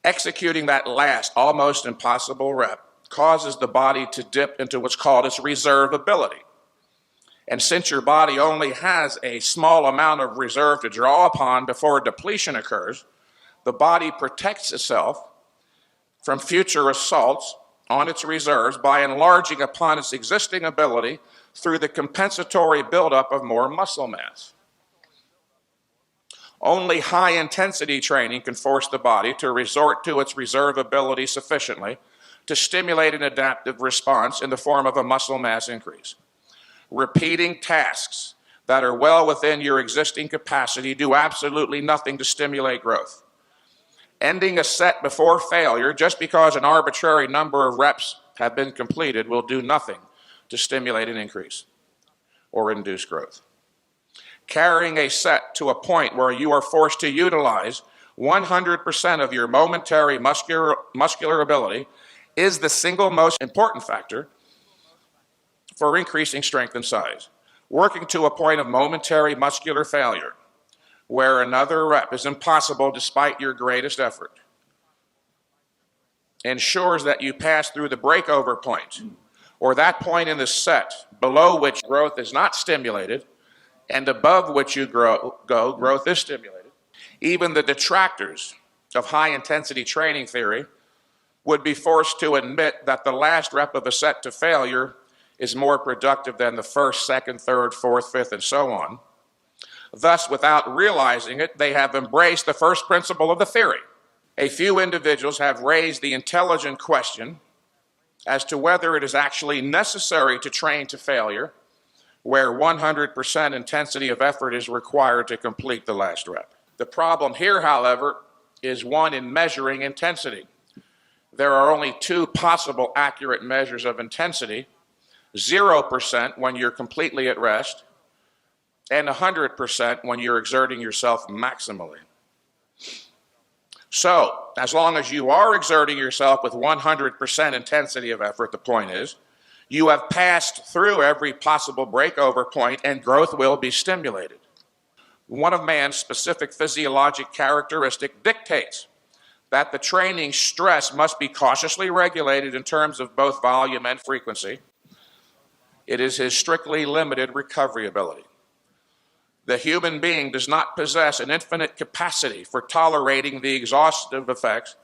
Executing that last, almost impossible rep causes the body to dip into what's called its reserve ability. And since your body only has a small amount of reserve to draw upon before depletion occurs, the body protects itself from future assaults on its reserves by enlarging upon its existing ability through the compensatory buildup of more muscle mass. Only high-intensity training can force the body to resort to its reserve ability sufficiently to stimulate an adaptive response in the form of a muscle mass increase. Repeating tasks that are well within your existing capacity do absolutely nothing to stimulate growth. Ending a set before failure just because an arbitrary number of reps have been completed will do nothing to stimulate an increase or induce growth. Carrying a set to a point where you are forced to utilize 100% of your momentary muscular ability is the single most important factor for increasing strength and size. Working to a point of momentary muscular failure, where another rep is impossible despite your greatest effort, ensures that you pass through the breakover point, or that point in the set below which growth is not stimulated, and above which you growth is stimulated. Even the detractors of high-intensity training theory would be forced to admit that the last rep of a set to failure is more productive than the first, second, third, fourth, fifth, and so on. Thus, without realizing it, they have embraced the first principle of the theory. A few individuals have raised the intelligent question as to whether it is actually necessary to train to failure, where 100% intensity of effort is required to complete the last rep. The problem here, however, is one in measuring intensity. There are only two possible accurate measures of intensity: 0% when you're completely at rest, and 100% when you're exerting yourself maximally. So, as long as you are exerting yourself with 100% intensity of effort, the point is, you have passed through every possible breakover point and growth will be stimulated. One of man's specific physiologic characteristic dictates that the training stress must be cautiously regulated in terms of both volume and frequency. It is his strictly limited recovery ability. The human being does not possess an infinite capacity for tolerating the exhaustive effects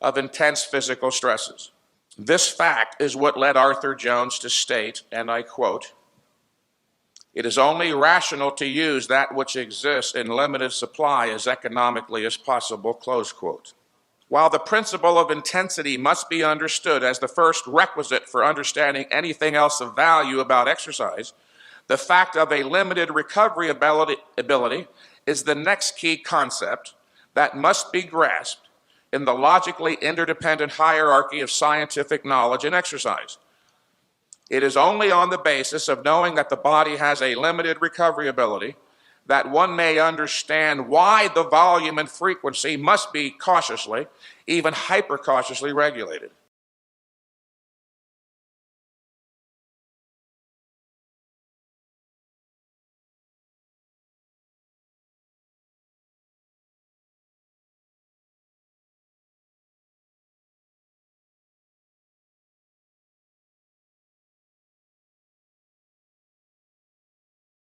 of intense physical stresses. This fact is what led Arthur Jones to state, and I quote, "It is only rational to use that which exists in limited supply as economically as possible," close quote. While the principle of intensity must be understood as the first requisite for understanding anything else of value about exercise, the fact of a limited recovery ability is the next key concept that must be grasped in the logically interdependent hierarchy of scientific knowledge and exercise. It is only on the basis of knowing that the body has a limited recovery ability that one may understand why the volume and frequency must be cautiously, even hyper-cautiously regulated.